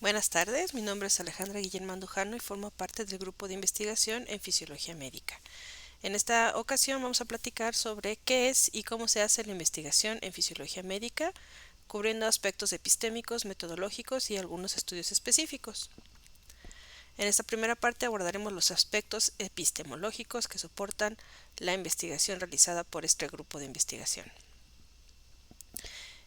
Buenas tardes, mi nombre es Alejandra Guillermo Andujano y formo parte del grupo de investigación en fisiología médica. En esta ocasión vamos a platicar sobre qué es y cómo se hace la investigación en fisiología médica, cubriendo aspectos epistémicos, metodológicos y algunos estudios específicos. En esta primera parte abordaremos los aspectos epistemológicos que soportan la investigación realizada por este grupo de investigación.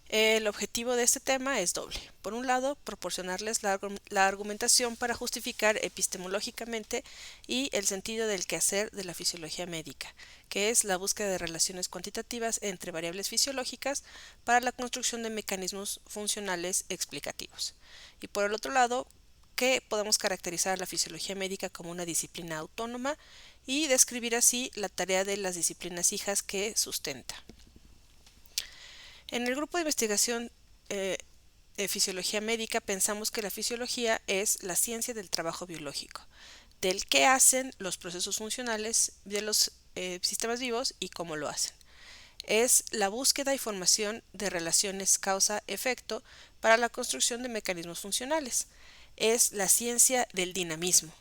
El objetivo de este tema es doble. Por un lado, proporcionarles la argumentación para justificar epistemológicamente y el sentido del quehacer de la fisiología médica, que es la búsqueda de relaciones cuantitativas entre variables fisiológicas para la construcción de mecanismos funcionales explicativos. Y por el otro lado, que podemos caracterizar la fisiología médica como una disciplina autónoma y describir así la tarea de las disciplinas hijas que sustenta. En el grupo de investigación de fisiología médica pensamos que la fisiología es la ciencia del trabajo biológico, del qué hacen los procesos funcionales de los sistemas vivos y cómo lo hacen. Es la búsqueda y formación de relaciones causa-efecto para la construcción de mecanismos funcionales. Es la ciencia del dinamismo,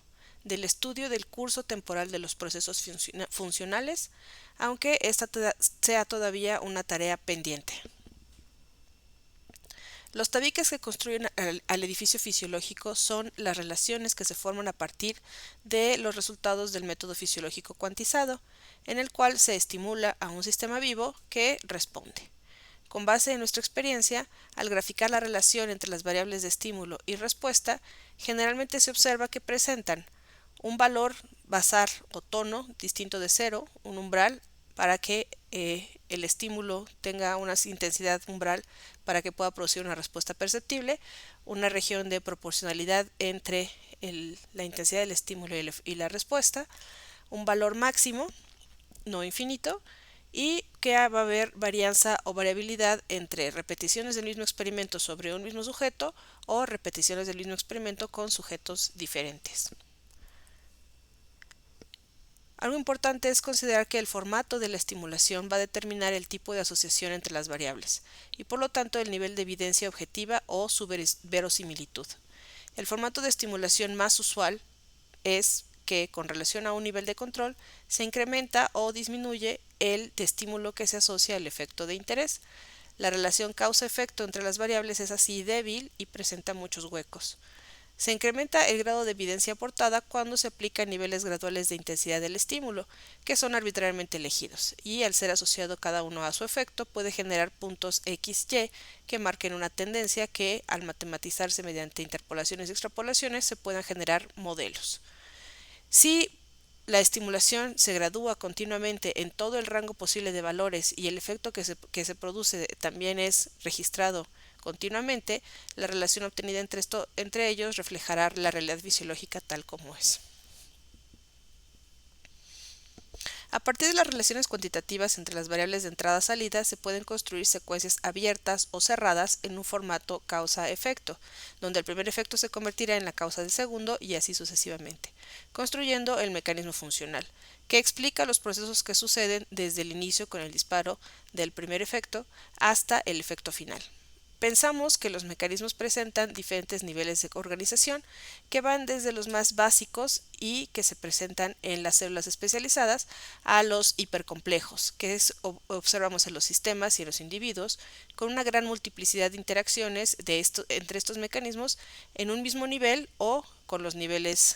del estudio del curso temporal de los procesos funcionales, aunque esta sea todavía una tarea pendiente. Los tabiques que construyen al edificio fisiológico son las relaciones que se forman a partir de los resultados del método fisiológico cuantizado, en el cual se estimula a un sistema vivo que responde. Con base en nuestra experiencia, al graficar la relación entre las variables de estímulo y respuesta, generalmente se observa que presentan un valor basal o tono distinto de cero, un umbral, para que el estímulo tenga una intensidad umbral para que pueda producir una respuesta perceptible, una región de proporcionalidad entre la intensidad del estímulo y la respuesta, un valor máximo, no infinito, y que va a haber varianza o variabilidad entre repeticiones del mismo experimento sobre un mismo sujeto o repeticiones del mismo experimento con sujetos diferentes. Algo importante es considerar que el formato de la estimulación va a determinar el tipo de asociación entre las variables y por lo tanto el nivel de evidencia objetiva o su verosimilitud. El formato de estimulación más usual es que, con relación a un nivel de control, se incrementa o disminuye el de estímulo que se asocia al efecto de interés. La relación causa-efecto entre las variables es así débil y presenta muchos huecos. Se incrementa el grado de evidencia aportada cuando se aplican niveles graduales de intensidad del estímulo, que son arbitrariamente elegidos, y al ser asociado cada uno a su efecto puede generar puntos XY que marquen una tendencia que, al matematizarse mediante interpolaciones y extrapolaciones, se puedan generar modelos. Si la estimulación se gradúa continuamente en todo el rango posible de valores y el efecto que se produce también es registrado continuamente, la relación obtenida entre ellos reflejará la realidad fisiológica tal como es. A partir de las relaciones cuantitativas entre las variables de entrada-salida se pueden construir secuencias abiertas o cerradas en un formato causa-efecto, donde el primer efecto se convertirá en la causa del segundo y así sucesivamente, construyendo el mecanismo funcional, que explica los procesos que suceden desde el inicio con el disparo del primer efecto hasta el efecto final. Pensamos que los mecanismos presentan diferentes niveles de organización que van desde los más básicos y que se presentan en las células especializadas a los hipercomplejos que observamos en los sistemas y en los individuos con una gran multiplicidad de interacciones entre estos mecanismos en un mismo nivel o con los niveles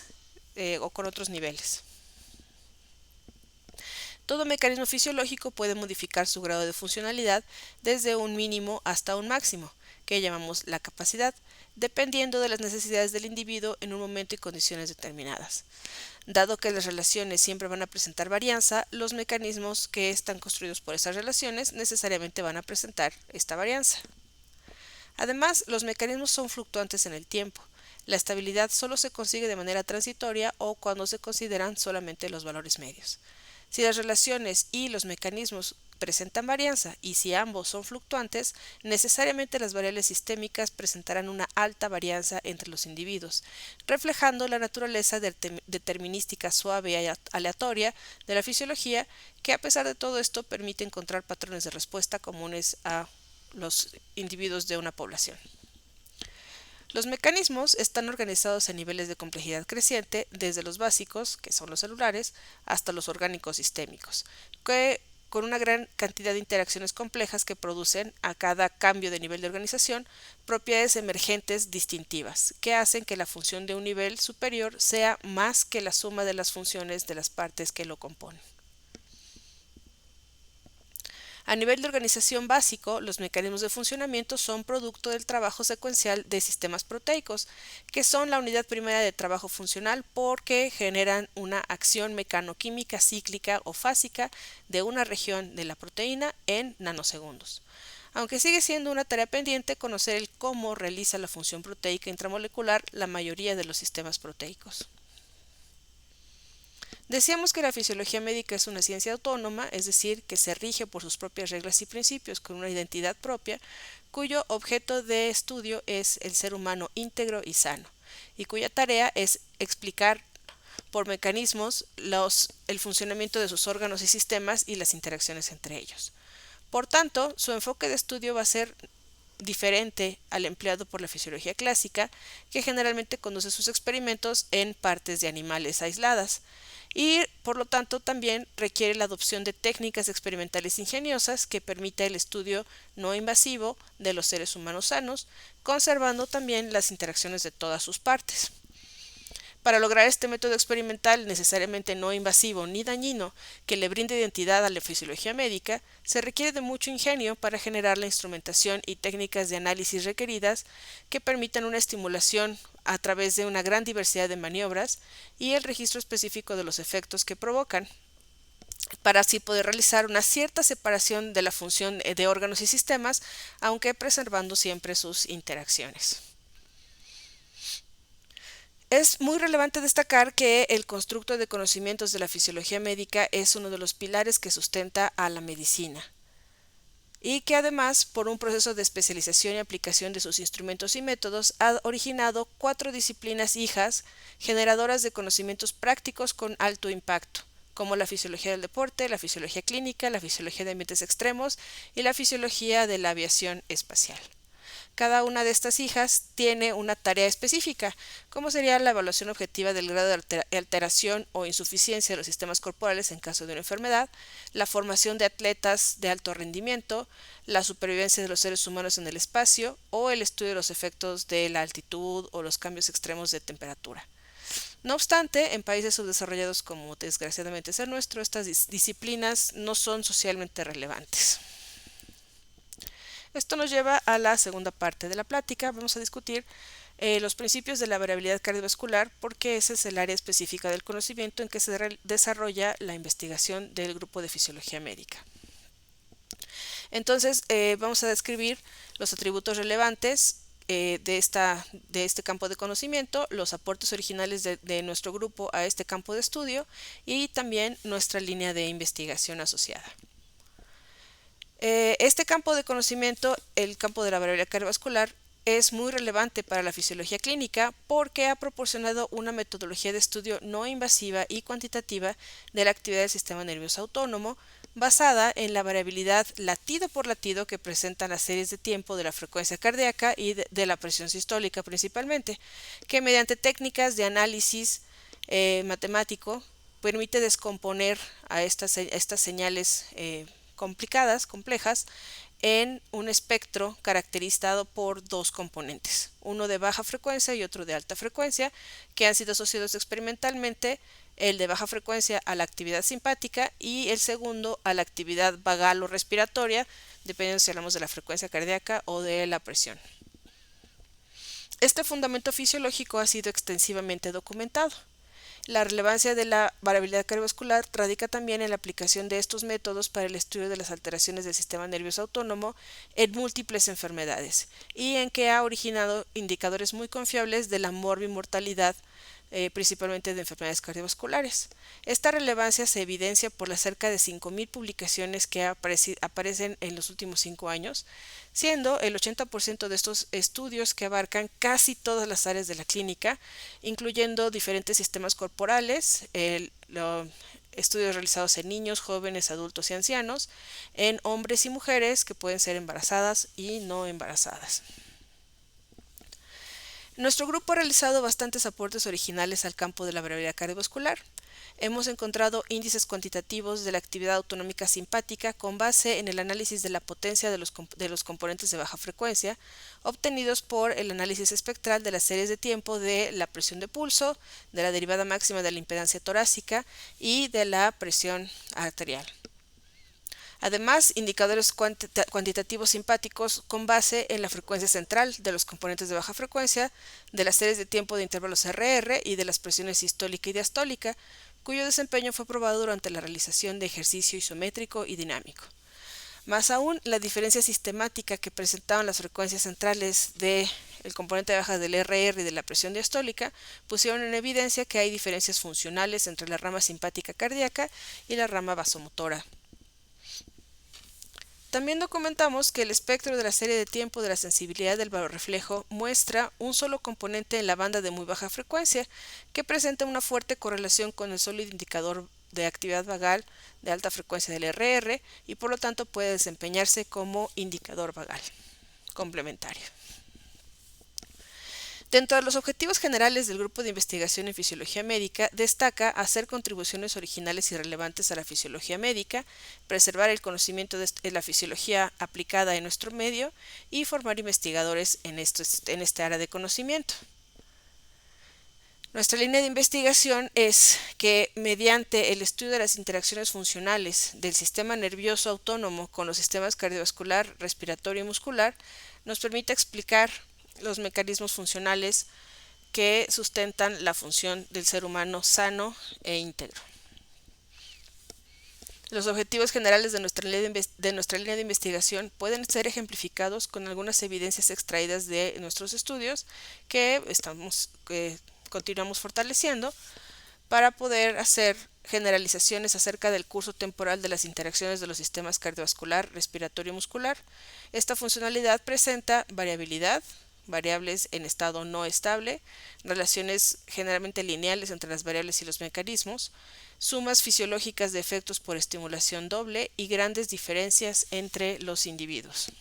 o con otros niveles. Todo mecanismo fisiológico puede modificar su grado de funcionalidad desde un mínimo hasta un máximo, que llamamos la capacidad, dependiendo de las necesidades del individuo en un momento y condiciones determinadas. Dado que las relaciones siempre van a presentar varianza, los mecanismos que están construidos por esas relaciones necesariamente van a presentar esta varianza. Además, los mecanismos son fluctuantes en el tiempo. La estabilidad solo se consigue de manera transitoria o cuando se consideran solamente los valores medios. Si las relaciones y los mecanismos presentan varianza y si ambos son fluctuantes, necesariamente las variables sistémicas presentarán una alta varianza entre los individuos, reflejando la naturaleza determinística suave y aleatoria de la fisiología, que a pesar de todo esto permite encontrar patrones de respuesta comunes a los individuos de una población. Los mecanismos están organizados a niveles de complejidad creciente, desde los básicos, que son los celulares, hasta los orgánicos sistémicos, que con una gran cantidad de interacciones complejas que producen a cada cambio de nivel de organización propiedades emergentes distintivas, que hacen que la función de un nivel superior sea más que la suma de las funciones de las partes que lo componen. A nivel de organización básico, los mecanismos de funcionamiento son producto del trabajo secuencial de sistemas proteicos, que son la unidad primera de trabajo funcional porque generan una acción mecanoquímica cíclica o fásica de una región de la proteína en nanosegundos. Aunque sigue siendo una tarea pendiente conocer el cómo realiza la función proteica intramolecular la mayoría de los sistemas proteicos. Decíamos que la fisiología médica es una ciencia autónoma, es decir, que se rige por sus propias reglas y principios con una identidad propia, cuyo objeto de estudio es el ser humano íntegro y sano, y cuya tarea es explicar por mecanismos el funcionamiento de sus órganos y sistemas y las interacciones entre ellos. Por tanto, su enfoque de estudio va a ser diferente al empleado por la fisiología clásica, que generalmente conduce sus experimentos en partes de animales aisladas, y por lo tanto también requiere la adopción de técnicas experimentales ingeniosas que permita el estudio no invasivo de los seres humanos sanos, conservando también las interacciones de todas sus partes. Para lograr este método experimental necesariamente no invasivo ni dañino que le brinde identidad a la fisiología médica, se requiere de mucho ingenio para generar la instrumentación y técnicas de análisis requeridas que permitan una estimulación a través de una gran diversidad de maniobras y el registro específico de los efectos que provocan, para así poder realizar una cierta separación de la función de órganos y sistemas, aunque preservando siempre sus interacciones. Es muy relevante destacar que el constructo de conocimientos de la fisiología médica es uno de los pilares que sustenta a la medicina, y que además, por un proceso de especialización y aplicación de sus instrumentos y métodos, ha originado 4 disciplinas hijas generadoras de conocimientos prácticos con alto impacto, como la fisiología del deporte, la fisiología clínica, la fisiología de ambientes extremos y la fisiología de la aviación espacial. Cada una de estas hijas tiene una tarea específica, como sería la evaluación objetiva del grado de alteración o insuficiencia de los sistemas corporales en caso de una enfermedad, la formación de atletas de alto rendimiento, la supervivencia de los seres humanos en el espacio o el estudio de los efectos de la altitud o los cambios extremos de temperatura. No obstante, en países subdesarrollados como desgraciadamente es el nuestro, estas disciplinas no son socialmente relevantes. Esto nos lleva a la segunda parte de la plática. Vamos a discutir los principios de la variabilidad cardiovascular, porque ese es el área específica del conocimiento en que se desarrolla la investigación del grupo de fisiología médica. Entonces, vamos a describir los atributos relevantes de este campo de conocimiento, los aportes originales de nuestro grupo a este campo de estudio y también nuestra línea de investigación asociada. Este campo de conocimiento, el campo de la variabilidad cardiovascular, es muy relevante para la fisiología clínica porque ha proporcionado una metodología de estudio no invasiva y cuantitativa de la actividad del sistema nervioso autónomo, basada en la variabilidad latido por latido que presentan las series de tiempo de la frecuencia cardíaca y de la presión sistólica principalmente, que mediante técnicas de análisis matemático permite descomponer a estas señales complejas, en un espectro caracterizado por 2 componentes, uno de baja frecuencia y otro de alta frecuencia, que han sido asociados experimentalmente, el de baja frecuencia a la actividad simpática y el segundo a la actividad vagal o respiratoria, dependiendo si hablamos de la frecuencia cardíaca o de la presión. Este fundamento fisiológico ha sido extensivamente documentado. La relevancia de la variabilidad cardiovascular radica también en la aplicación de estos métodos para el estudio de las alteraciones del sistema nervioso autónomo en múltiples enfermedades y en que ha originado indicadores muy confiables de la morbimortalidad, principalmente de enfermedades cardiovasculares. Esta relevancia se evidencia por las cerca de 5.000 publicaciones que aparecen en los últimos 5 años, siendo el 80% de estos estudios que abarcan casi todas las áreas de la clínica, incluyendo diferentes sistemas corporales, estudios realizados en niños, jóvenes, adultos y ancianos, en hombres y mujeres que pueden ser embarazadas y no embarazadas. Nuestro grupo ha realizado bastantes aportes originales al campo de la variabilidad cardiovascular. Hemos encontrado índices cuantitativos de la actividad autonómica simpática con base en el análisis de la potencia de los componentes de baja frecuencia, obtenidos por el análisis espectral de las series de tiempo de la presión de pulso, de la derivada máxima de la impedancia torácica y de la presión arterial. Además, indicadores cuantitativos simpáticos con base en la frecuencia central de los componentes de baja frecuencia, de las series de tiempo de intervalos RR y de las presiones sistólica y diastólica, cuyo desempeño fue probado durante la realización de ejercicio isométrico y dinámico. Más aún, la diferencia sistemática que presentaban las frecuencias centrales del componente de baja del RR y de la presión diastólica pusieron en evidencia que hay diferencias funcionales entre la rama simpática cardíaca y la rama vasomotora. También documentamos que el espectro de la serie de tiempo de la sensibilidad del barorreflejo muestra un solo componente en la banda de muy baja frecuencia que presenta una fuerte correlación con el sólido indicador de actividad vagal de alta frecuencia del RR y por lo tanto puede desempeñarse como indicador vagal complementario. Dentro de los objetivos generales del Grupo de Investigación en Fisiología Médica, destaca hacer contribuciones originales y relevantes a la fisiología médica, preservar el conocimiento de la fisiología aplicada en nuestro medio y formar investigadores en este área de conocimiento. Nuestra línea de investigación es que mediante el estudio de las interacciones funcionales del sistema nervioso autónomo con los sistemas cardiovascular, respiratorio y muscular, nos permite explicar los mecanismos funcionales que sustentan la función del ser humano sano e íntegro. Los objetivos generales de nuestra línea de investigación pueden ser ejemplificados con algunas evidencias extraídas de nuestros estudios que continuamos fortaleciendo para poder hacer generalizaciones acerca del curso temporal de las interacciones de los sistemas cardiovascular, respiratorio y muscular. Esta funcionalidad presenta variabilidad, variables en estado no estable, relaciones generalmente lineales entre las variables y los mecanismos, sumas fisiológicas de efectos por estimulación doble y grandes diferencias entre los individuos.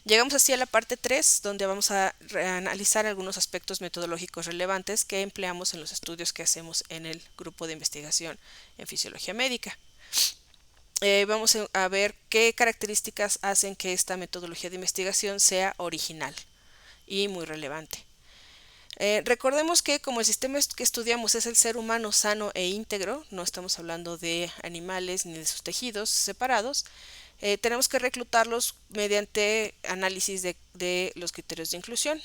Llegamos así a la parte 3, donde vamos a analizar algunos aspectos metodológicos relevantes que empleamos en los estudios que hacemos en el grupo de investigación en fisiología médica. Vamos a ver qué características hacen que esta metodología de investigación sea original y muy relevante. Recordemos que como el sistema que estudiamos es el ser humano sano e íntegro, no estamos hablando de animales ni de sus tejidos separados, tenemos que reclutarlos mediante análisis de los criterios de inclusión.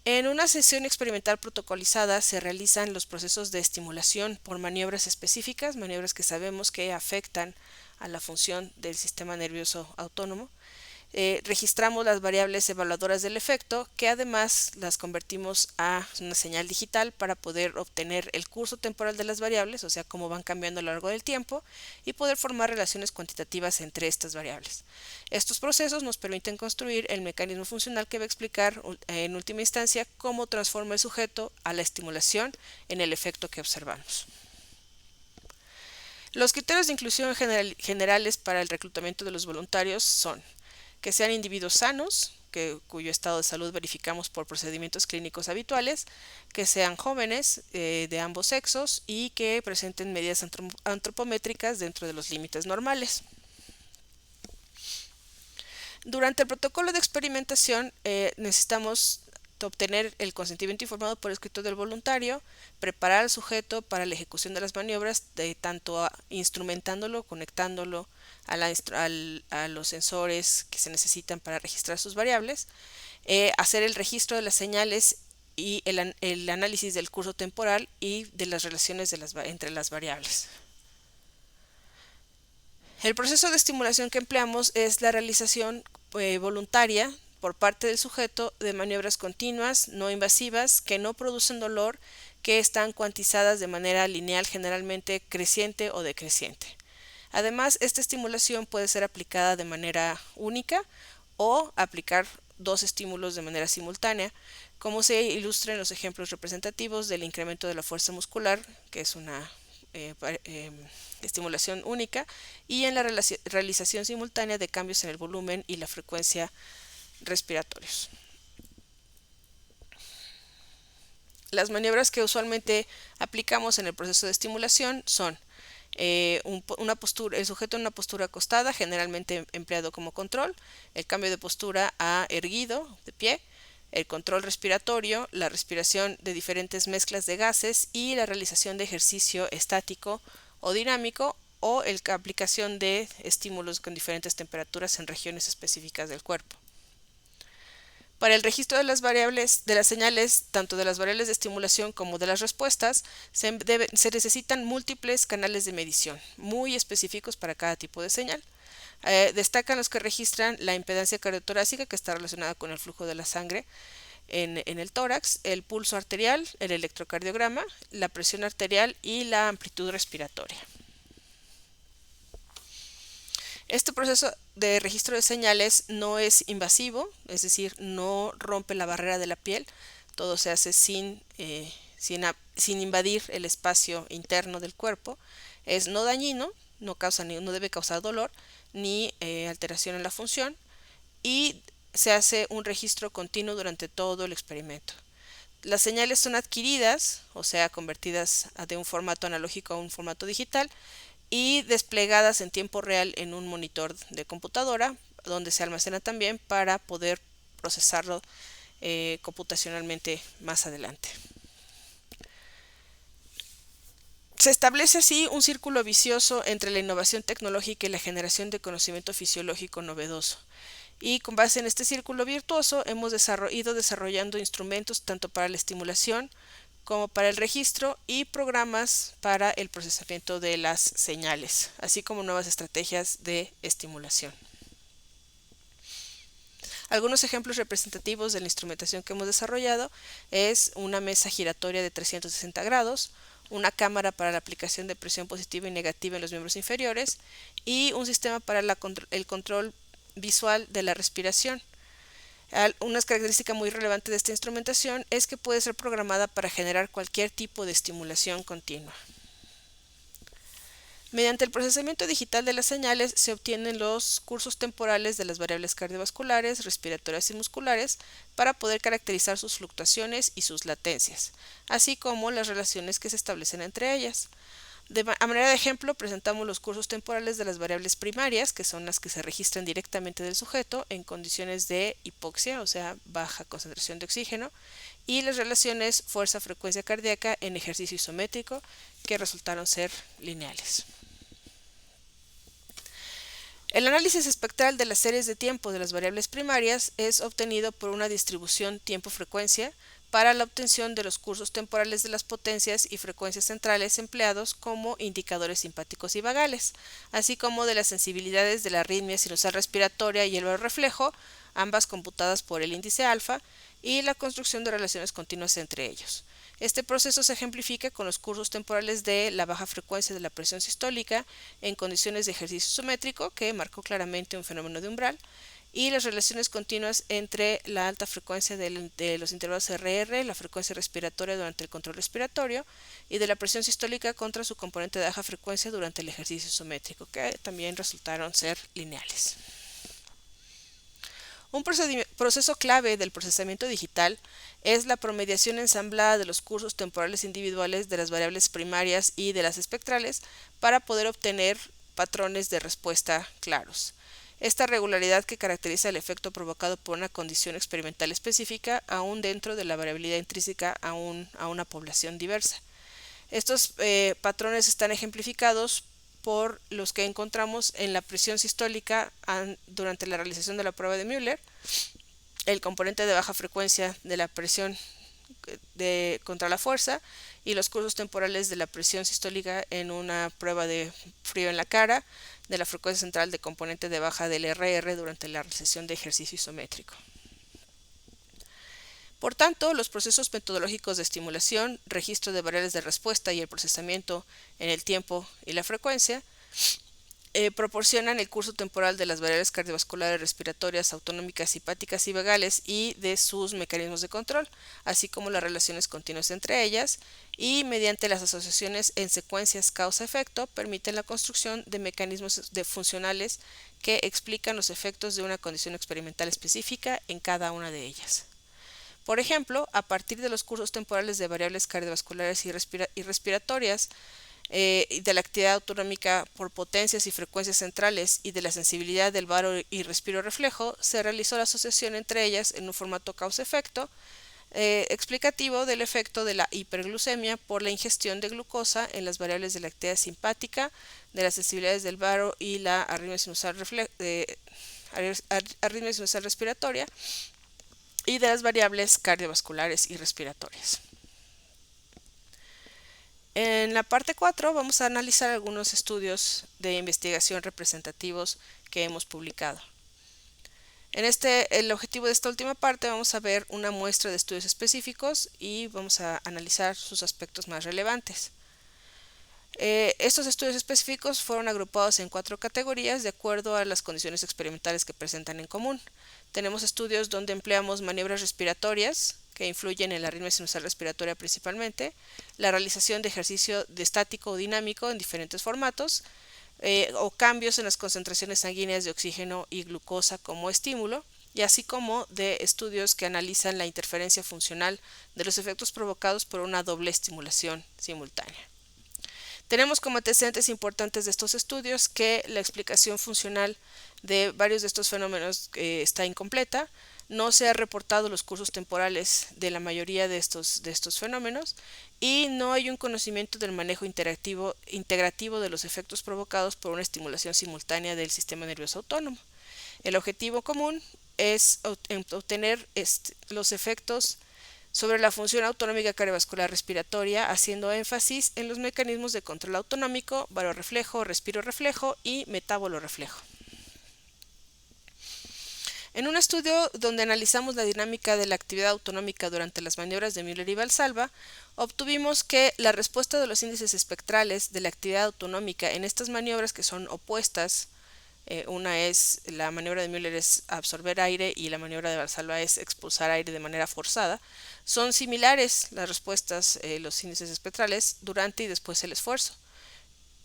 En una sesión experimental protocolizada se realizan los procesos de estimulación por maniobras específicas, maniobras que sabemos que afectan a la función del sistema nervioso autónomo. Registramos las variables evaluadoras del efecto, que además las convertimos a una señal digital para poder obtener el curso temporal de las variables, o sea, cómo van cambiando a lo largo del tiempo, y poder formar relaciones cuantitativas entre estas variables. Estos procesos nos permiten construir el mecanismo funcional que va a explicar en última instancia cómo transforma el sujeto a la estimulación en el efecto que observamos. Los criterios de inclusión generales para el reclutamiento de los voluntarios son que sean individuos sanos, cuyo estado de salud verificamos por procedimientos clínicos habituales, que sean jóvenes de ambos sexos y que presenten medidas antropométricas dentro de los límites normales. Durante el protocolo de experimentación necesitamos obtener el consentimiento informado por escrito del voluntario, preparar al sujeto para la ejecución de las maniobras, tanto instrumentándolo, conectándolo a los sensores que se necesitan para registrar sus variables, hacer el registro de las señales y el análisis del curso temporal y de las relaciones entre las variables. El proceso de estimulación que empleamos es la realización voluntaria por parte del sujeto de maniobras continuas, no invasivas, que no producen dolor, que están cuantizadas de manera lineal, generalmente creciente o decreciente. Además, esta estimulación puede ser aplicada de manera única o aplicar dos estímulos de manera simultánea, como se ilustra en los ejemplos representativos del incremento de la fuerza muscular, que es una estimulación única, y en la realización simultánea de cambios en el volumen y la frecuencia respiratorios. Las maniobras que usualmente aplicamos en el proceso de estimulación son el sujeto en una postura acostada, generalmente empleado como control, el cambio de postura a erguido, de pie, el control respiratorio, la respiración de diferentes mezclas de gases y la realización de ejercicio estático o dinámico o la aplicación de estímulos con diferentes temperaturas en regiones específicas del cuerpo. Para el registro de las variables, de las señales, tanto de las variables de estimulación como de las respuestas, se necesitan múltiples canales de medición, muy específicos para cada tipo de señal. Destacan los que registran la impedancia cardiotorácica, que está relacionada con el flujo de la sangre en el tórax, el pulso arterial, el electrocardiograma, la presión arterial y la amplitud respiratoria. Este proceso de registro de señales no es invasivo, es decir, no rompe la barrera de la piel, todo se hace sin invadir el espacio interno del cuerpo, es no dañino, no debe causar dolor ni alteración en la función y se hace un registro continuo durante todo el experimento. Las señales son adquiridas, o sea, convertidas de un formato analógico a un formato digital, y desplegadas en tiempo real en un monitor de computadora, donde se almacena también para poder procesarlo computacionalmente más adelante. Se establece así un círculo vicioso entre la innovación tecnológica y la generación de conocimiento fisiológico novedoso. Y con base en este círculo virtuoso hemos ido desarrollando instrumentos tanto para la estimulación como para el registro y programas para el procesamiento de las señales, así como nuevas estrategias de estimulación. Algunos ejemplos representativos de la instrumentación que hemos desarrollado es una mesa giratoria de 360 grados, una cámara para la aplicación de presión positiva y negativa en los miembros inferiores y un sistema para el control visual de la respiración. Una característica muy relevante de esta instrumentación es que puede ser programada para generar cualquier tipo de estimulación continua. Mediante el procesamiento digital de las señales se obtienen los cursos temporales de las variables cardiovasculares, respiratorias y musculares para poder caracterizar sus fluctuaciones y sus latencias, así como las relaciones que se establecen entre ellas. A manera de ejemplo, presentamos los cursos temporales de las variables primarias, que son las que se registran directamente del sujeto en condiciones de hipoxia, o sea, baja concentración de oxígeno, y las relaciones fuerza-frecuencia cardíaca en ejercicio isométrico, que resultaron ser lineales. El análisis espectral de las series de tiempo de las variables primarias es obtenido por una distribución tiempo-frecuencia para la obtención de los cursos temporales de las potencias y frecuencias centrales empleados como indicadores simpáticos y vagales, así como de las sensibilidades de la arritmia sinusal respiratoria y el barorreflejo, ambas computadas por el índice alfa, y la construcción de relaciones continuas entre ellos. Este proceso se ejemplifica con los cursos temporales de la baja frecuencia de la presión sistólica en condiciones de ejercicio isométrico, que marcó claramente un fenómeno de umbral, y las relaciones continuas entre la alta frecuencia de los intervalos RR, la frecuencia respiratoria durante el control respiratorio, y de la presión sistólica contra su componente de baja frecuencia durante el ejercicio isométrico, que también resultaron ser lineales. Un proceso clave del procesamiento digital es la promediación ensamblada de los cursos temporales individuales de las variables primarias y de las espectrales para poder obtener patrones de respuesta claros. Esta regularidad que caracteriza el efecto provocado por una condición experimental específica, aún dentro de la variabilidad intrínseca a una población diversa. Estos patrones están ejemplificados por los que encontramos en la presión sistólica durante la realización de la prueba de Müller, el componente de baja frecuencia de la presión contra la fuerza y los cursos temporales de la presión sistólica en una prueba de frío en la cara, de la frecuencia central de componente de baja del RR durante la realización de ejercicio isométrico. Por tanto, los procesos metodológicos de estimulación, registro de variables de respuesta y el procesamiento en el tiempo y la frecuencia proporcionan el curso temporal de las variables cardiovasculares, respiratorias, autonómicas, simpáticas y vagales y de sus mecanismos de control, así como las relaciones continuas entre ellas, y mediante las asociaciones en secuencias causa-efecto permiten la construcción de mecanismos funcionales que explican los efectos de una condición experimental específica en cada una de ellas. Por ejemplo, a partir de los cursos temporales de variables cardiovasculares y respiratorias, de la actividad autonómica por potencias y frecuencias centrales y de la sensibilidad del varo y respiro reflejo, se realizó la asociación entre ellas en un formato causa-efecto explicativo del efecto de la hiperglucemia por la ingestión de glucosa en las variables de la actividad simpática, de las sensibilidades del varo y la arritmia sinusal respiratoria y de las variables cardiovasculares y respiratorias. En la parte 4 vamos a analizar algunos estudios de investigación representativos que hemos publicado. El objetivo de esta última parte vamos a ver una muestra de estudios específicos y vamos a analizar sus aspectos más relevantes. Estos estudios específicos fueron agrupados en 4 categorías de acuerdo a las condiciones experimentales que presentan en común. Tenemos estudios donde empleamos maniobras respiratorias que influyen en la arritmia sinusal respiratoria principalmente, la realización de ejercicio de estático o dinámico en diferentes formatos, o cambios en las concentraciones sanguíneas de oxígeno y glucosa como estímulo, y así como de estudios que analizan la interferencia funcional de los efectos provocados por una doble estimulación simultánea. Tenemos como antecedentes importantes de estos estudios que la explicación funcional de varios de estos fenómenos está incompleta, no se han reportado los cursos temporales de la mayoría de estos fenómenos y no hay un conocimiento del manejo integrativo de los efectos provocados por una estimulación simultánea del sistema nervioso autónomo. El objetivo común es obtener los efectos sobre la función autonómica cardiovascular respiratoria, haciendo énfasis en los mecanismos de control autonómico, varorreflejo, respiro reflejo y metábolo reflejo. En un estudio donde analizamos la dinámica de la actividad autonómica durante las maniobras de Müller y Valsalva, obtuvimos que la respuesta de los índices espectrales de la actividad autonómica en estas maniobras, que son opuestas, una es, la maniobra de Müller es absorber aire y la maniobra de Valsalva es expulsar aire de manera forzada, son similares las respuestas, los índices espectrales durante y después del esfuerzo,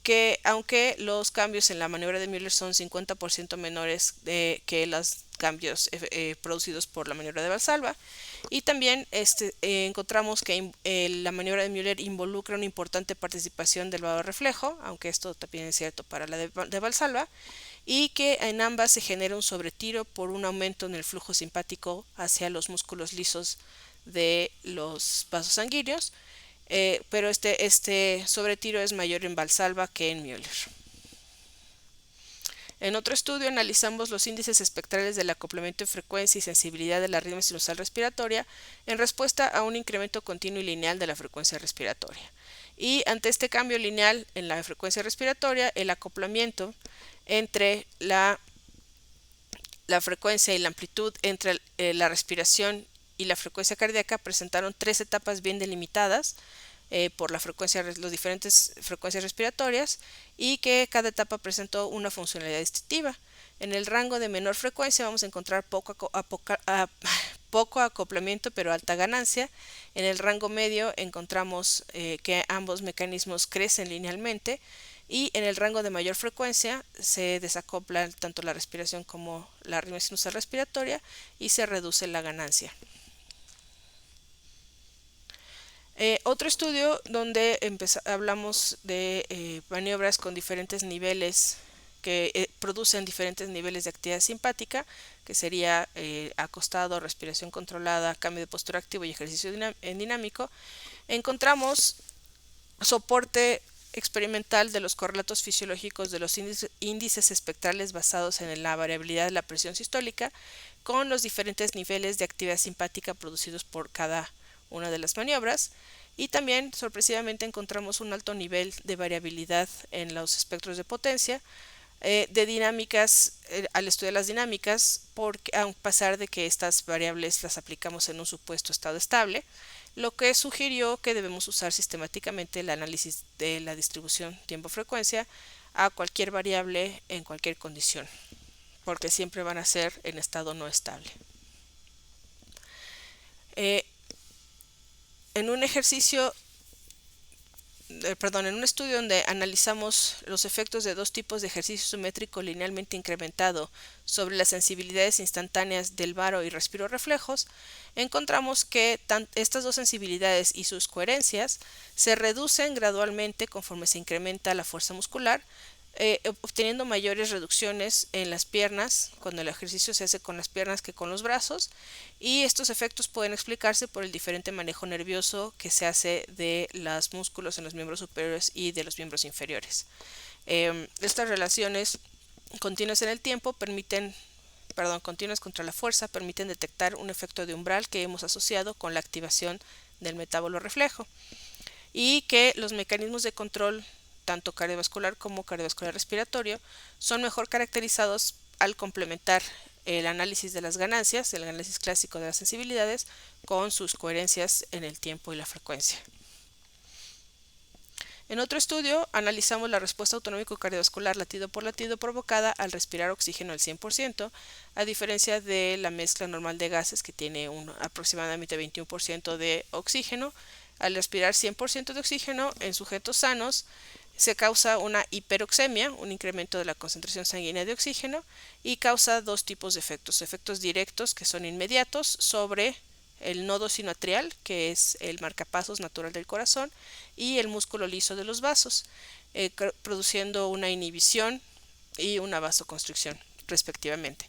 que aunque los cambios en la maniobra de Müller son 50% menores que los cambios producidos por la maniobra de Valsalva, y también encontramos que la maniobra de Müller involucra una importante participación del varorreflejo, aunque esto también es cierto para la de Valsalva, y que en ambas se genera un sobretiro por un aumento en el flujo simpático hacia los músculos lisos de los vasos sanguíneos, pero este sobretiro es mayor en Valsalva que en Müller. En otro estudio analizamos los índices espectrales del acoplamiento en frecuencia y sensibilidad de la arritmia sinusal respiratoria en respuesta a un incremento continuo y lineal de la frecuencia respiratoria. Y ante este cambio lineal en la frecuencia respiratoria, el acoplamiento entre la frecuencia y la amplitud entre la respiración y la frecuencia cardíaca presentaron 3 etapas bien delimitadas por las diferentes frecuencias respiratorias, y que cada etapa presentó una funcionalidad distintiva. En el rango de menor frecuencia vamos a encontrar poco acoplamiento pero alta ganancia. En el rango medio encontramos que ambos mecanismos crecen linealmente, y en el rango de mayor frecuencia se desacopla tanto la respiración como la arritmia sinusal respiratoria y se reduce la ganancia. Otro estudio donde hablamos de maniobras con diferentes niveles que producen diferentes niveles de actividad simpática, que sería acostado, respiración controlada, cambio de postura activo y ejercicio dinámico. Encontramos soporte experimental de los correlatos fisiológicos de los índices espectrales basados en la variabilidad de la presión sistólica con los diferentes niveles de actividad simpática producidos por cada una de las maniobras, y también sorpresivamente encontramos un alto nivel de variabilidad en los espectros de potencia de dinámicas al estudiar las dinámicas, porque a pesar de que estas variables las aplicamos en un supuesto estado estable, lo que sugirió que debemos usar sistemáticamente el análisis de la distribución tiempo-frecuencia a cualquier variable en cualquier condición, porque siempre van a ser en estado no estable. En un ejercicio en un estudio donde analizamos los efectos de dos tipos de ejercicio isométrico linealmente incrementado sobre las sensibilidades instantáneas del baro y respiroreflejos, encontramos que estas dos sensibilidades y sus coherencias se reducen gradualmente conforme se incrementa la fuerza muscular, obteniendo mayores reducciones en las piernas cuando el ejercicio se hace con las piernas que con los brazos, y estos efectos pueden explicarse por el diferente manejo nervioso que se hace de los músculos en los miembros superiores y de los miembros inferiores. Estas relaciones continuas en el tiempo continuas contra la fuerza permiten detectar un efecto de umbral que hemos asociado con la activación del metábolo reflejo, y que los mecanismos de control tanto cardiovascular como cardiovascular respiratorio son mejor caracterizados al complementar el análisis de las ganancias, el análisis clásico de las sensibilidades, con sus coherencias en el tiempo y la frecuencia. En otro estudio analizamos la respuesta autonómico cardiovascular latido por latido provocada al respirar oxígeno al 100%, a diferencia de la mezcla normal de gases que tiene aproximadamente 21% de oxígeno. Al respirar 100% de oxígeno en sujetos sanos, se causa una hiperoxemia, un incremento de la concentración sanguínea de oxígeno, y causa dos tipos de efectos directos que son inmediatos sobre el nodo sinoatrial, que es el marcapasos natural del corazón, y el músculo liso de los vasos, produciendo una inhibición y una vasoconstricción respectivamente.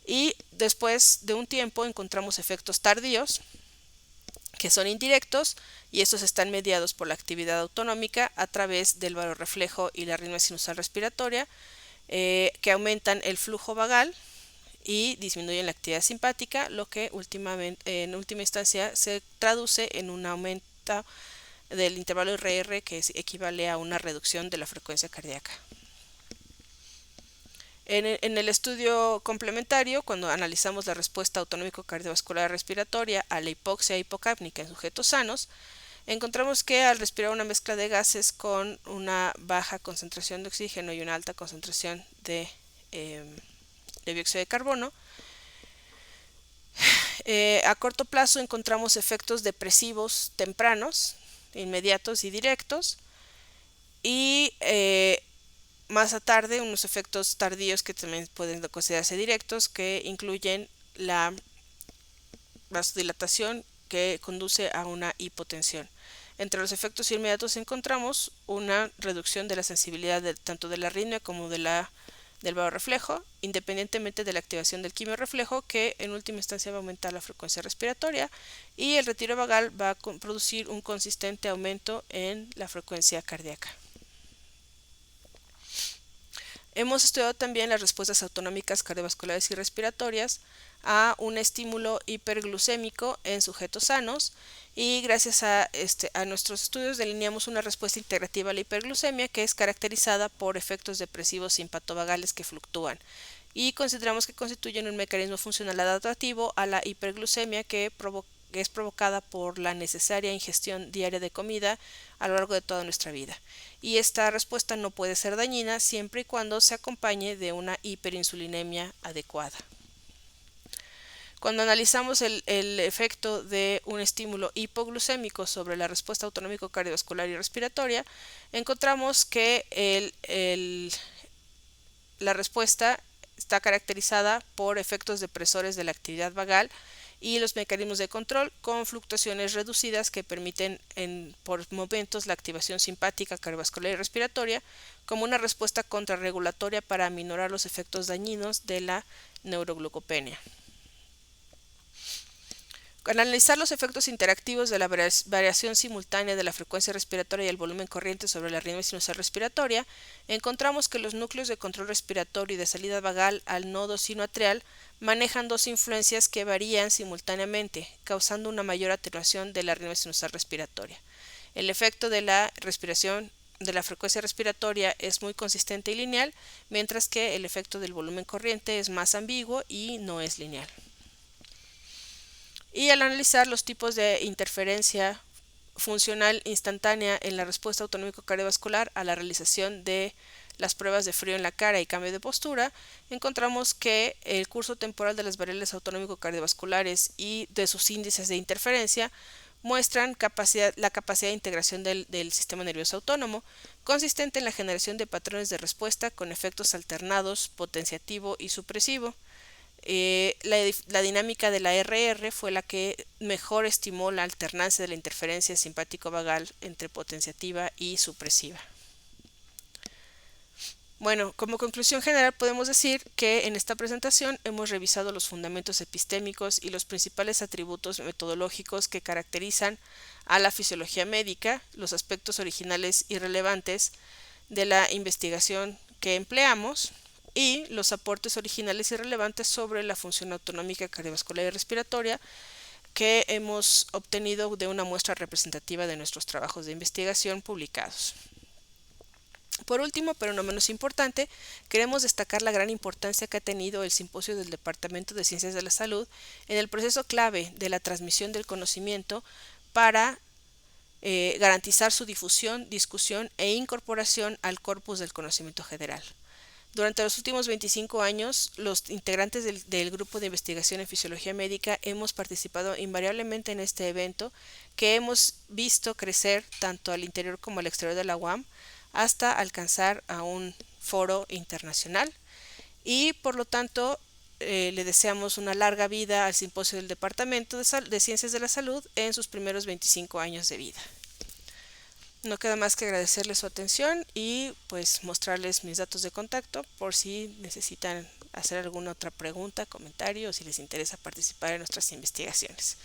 Y después de un tiempo encontramos efectos tardíos, que son indirectos, y estos están mediados por la actividad autonómica a través del barorreflejo y la arritmia sinusal respiratoria, que aumentan el flujo vagal y disminuyen la actividad simpática, lo que en última instancia se traduce en un aumento del intervalo RR, que equivale a una reducción de la frecuencia cardíaca. En el estudio complementario, cuando analizamos la respuesta autonómico cardiovascular respiratoria a la hipoxia hipocápnica en sujetos sanos, encontramos que al respirar una mezcla de gases con una baja concentración de oxígeno y una alta concentración de dióxido de carbono, a corto plazo encontramos efectos depresivos tempranos, inmediatos y directos, y más a tarde unos efectos tardíos que también pueden considerarse directos, que incluyen la vasodilatación que conduce a una hipotensión. Entre los efectos inmediatos encontramos una reducción de la sensibilidad tanto de la arritmia como del barorreflejo, independientemente de la activación del quimiorreflejo, que en última instancia va a aumentar la frecuencia respiratoria, y el retiro vagal va a producir un consistente aumento en la frecuencia cardíaca. Hemos estudiado también las respuestas autonómicas cardiovasculares y respiratorias a un estímulo hiperglucémico en sujetos sanos, y gracias a nuestros estudios delineamos una respuesta integrativa a la hiperglucemia que es caracterizada por efectos depresivos simpatovagales que fluctúan, y consideramos que constituyen un mecanismo funcional adaptativo a la hiperglucemia que es provocada por la necesaria ingestión diaria de comida a lo largo de toda nuestra vida. Y esta respuesta no puede ser dañina siempre y cuando se acompañe de una hiperinsulinemia adecuada. Cuando analizamos el efecto de un estímulo hipoglucémico sobre la respuesta autonómico cardiovascular y respiratoria, encontramos que la respuesta está caracterizada por efectos depresores de la actividad vagal y los mecanismos de control con fluctuaciones reducidas que permiten por momentos la activación simpática, cardiovascular y respiratoria como una respuesta contrarregulatoria para aminorar los efectos dañinos de la neuroglucopenia. Al analizar los efectos interactivos de la variación simultánea de la frecuencia respiratoria y el volumen corriente sobre la arritmia sinusal respiratoria, encontramos que los núcleos de control respiratorio y de salida vagal al nodo sinoatrial manejan dos influencias que varían simultáneamente, causando una mayor atenuación de la arritmia sinusal respiratoria. El efecto de la frecuencia respiratoria es muy consistente y lineal, mientras que el efecto del volumen corriente es más ambiguo y no es lineal. Y al analizar los tipos de interferencia funcional instantánea en la respuesta autonómico cardiovascular a la realización de las pruebas de frío en la cara y cambio de postura, encontramos que el curso temporal de las variables autonómico cardiovasculares y de sus índices de interferencia muestran la capacidad de integración del sistema nervioso autónomo, consistente en la generación de patrones de respuesta con efectos alternados, potenciativo y supresivo. La dinámica de la RR fue la que mejor estimó la alternancia de la interferencia simpático-vagal entre potenciativa y supresiva. Bueno, como conclusión general podemos decir que en esta presentación hemos revisado los fundamentos epistémicos y los principales atributos metodológicos que caracterizan a la fisiología médica, los aspectos originales y relevantes de la investigación que empleamos y los aportes originales y relevantes sobre la función autonómica cardiovascular y respiratoria que hemos obtenido de una muestra representativa de nuestros trabajos de investigación publicados. Por último, pero no menos importante, queremos destacar la gran importancia que ha tenido el simposio del Departamento de Ciencias de la Salud en el proceso clave de la transmisión del conocimiento para garantizar su difusión, discusión e incorporación al corpus del conocimiento general. Durante los últimos 25 años, los integrantes del grupo de investigación en fisiología médica hemos participado invariablemente en este evento que hemos visto crecer tanto al interior como al exterior de la UAM hasta alcanzar a un foro internacional y por lo tanto le deseamos una larga vida al simposio del Departamento de Ciencias de la Salud en sus primeros 25 años de vida. No queda más que agradecerles su atención y pues mostrarles mis datos de contacto por si necesitan hacer alguna otra pregunta, comentario o si les interesa participar en nuestras investigaciones.